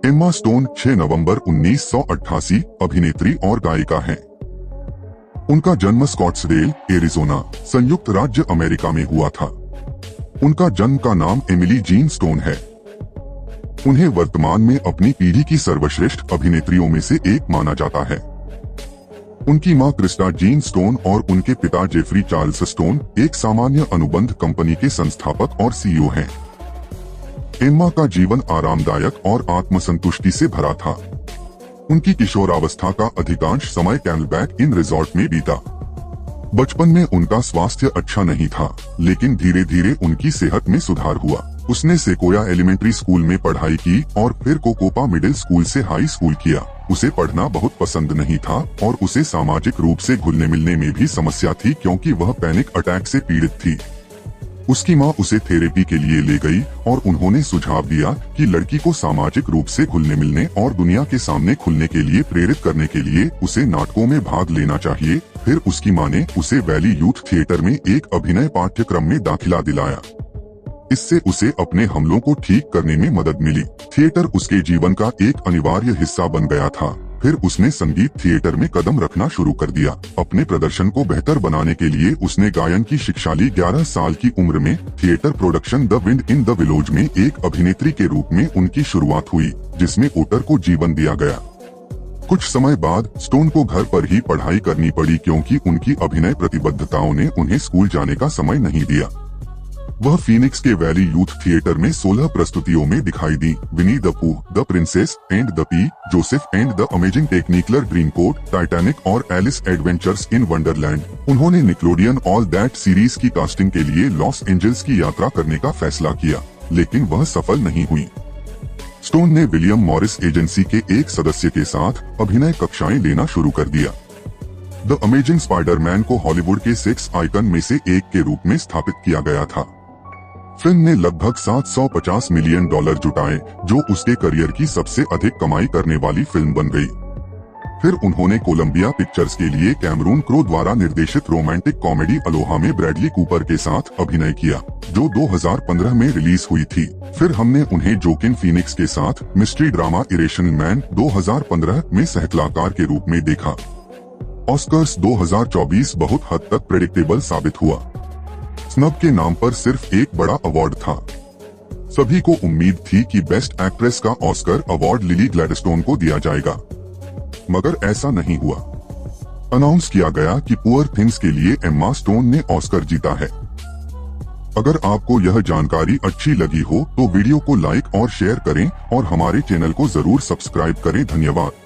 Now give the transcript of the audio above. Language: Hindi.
एम्मा स्टोन 6 नवंबर 1988 अभिनेत्री और गायिका हैं। उनका जन्म स्कॉट्सडेल, एरिज़ोना, संयुक्त राज्य अमेरिका में हुआ था। उनका जन्म का नाम एमिली जीन स्टोन है। उन्हें वर्तमान में अपनी पीढ़ी की सर्वश्रेष्ठ अभिनेत्रियों में से एक माना जाता है। उनकी मां क्रिस्टा जीन स्टोन और उनके पिता जेफरी चार्ल्स स्टोन एक सामान्य अनुबंध कंपनी के संस्थापक और सीईओ हैं। एम्मा का जीवन आरामदायक और आत्मसंतुष्टि से भरा था। उनकी किशोरावस्था का अधिकांश समय कैमलबैक इन रिजॉर्ट में बीता। बचपन में उनका स्वास्थ्य अच्छा नहीं था, लेकिन धीरे धीरे उनकी सेहत में सुधार हुआ। उसने सेकोया एलिमेंट्री स्कूल में पढ़ाई की और फिर कोकोपा मिडिल स्कूल से हाई स्कूल किया। उसे पढ़ना बहुत पसंद नहीं था और उसे सामाजिक रूप से घुलने मिलने में भी समस्या थी, क्योंकि वह पैनिक अटैक से पीड़ित थी। उसकी मां उसे थेरेपी के लिए ले गई और उन्होंने सुझाव दिया कि लड़की को सामाजिक रूप से घुलने मिलने और दुनिया के सामने खुलने के लिए प्रेरित करने के लिए उसे नाटकों में भाग लेना चाहिए। फिर उसकी मां ने उसे वैली यूथ थिएटर में एक अभिनय पाठ्यक्रम में दाखिला दिलाया। इससे उसे अपने हमलों को ठीक करने में मदद मिली। थिएटर उसके जीवन का एक अनिवार्य हिस्सा बन गया था। फिर उसने संगीत थिएटर में कदम रखना शुरू कर दिया। अपने प्रदर्शन को बेहतर बनाने के लिए उसने गायन की शिक्षा ली। 11 साल की उम्र में theatre production the wind in the willows में एक अभिनेत्री के रूप में उनकी शुरुआत हुई, जिसमें ओटर को जीवन दिया गया। कुछ समय बाद स्टोन को घर पर ही पढ़ाई करनी पड़ी, क्योंकि उनकी अभिनय प्रतिबद्धताओं ने उन्हें स्कूल जाने का समय नहीं दिया। वह फीनिक्स के वैली यूथ थिएटर में 16 प्रस्तुतियों में दिखाई दी। Winnie the Pooh, the princess and the pea, Joseph and the amazing Technicolor dreamcoat, Titanic और एलिस एडवेंचर्स इन वंडरलैंड। उन्होंने निकलोडियन ऑल दैट सीरीज की कास्टिंग के लिए लॉस एंजल्स की यात्रा करने का फैसला किया, लेकिन वह सफल नहीं हुई। स्टोन ने विलियम मॉरिस एजेंसी के एक सदस्य के साथ अभिनय कक्षाएं लेना शुरू कर दिया। द अमेजिंग स्पाइडरमैन को हॉलीवुड के सेक्स आइकन में से एक के रूप में स्थापित किया गया था। फिल्म ने लगभग $750 मिलियन जुटाए, जो उसके करियर की सबसे अधिक कमाई करने वाली फिल्म बन गई। फिर उन्होंने कोलंबिया पिक्चर्स के लिए कैमरून क्रो द्वारा निर्देशित रोमांटिक कॉमेडी अलोहा में ब्रैडली कूपर के साथ अभिनय किया, जो 2015 में रिलीज हुई थी। फिर हमने उन्हें जोकिन फीनिक्स के साथ मिस्ट्री ड्रामा इरेशनल 2015 में सहकलाकार के रूप में देखा। ऑस्कर्स 2024 बहुत हद तक प्रेडिक्टेबल साबित हुआ। स्नब के नाम पर सिर्फ एक बड़ा अवार्ड था। सभी को उम्मीद थी कि बेस्ट एक्ट्रेस का ऑस्कर अवार्ड लिली ग्लैडस्टोन को दिया जाएगा, मगर ऐसा नहीं हुआ। अनाउंस किया गया कि पुअर थिंग्स के लिए एम्मा स्टोन ने ऑस्कर जीता है। अगर आपको यह जानकारी अच्छी लगी हो तो वीडियो को लाइक और शेयर करें और हमारे चैनल को जरूर सब्सक्राइब करें। धन्यवाद।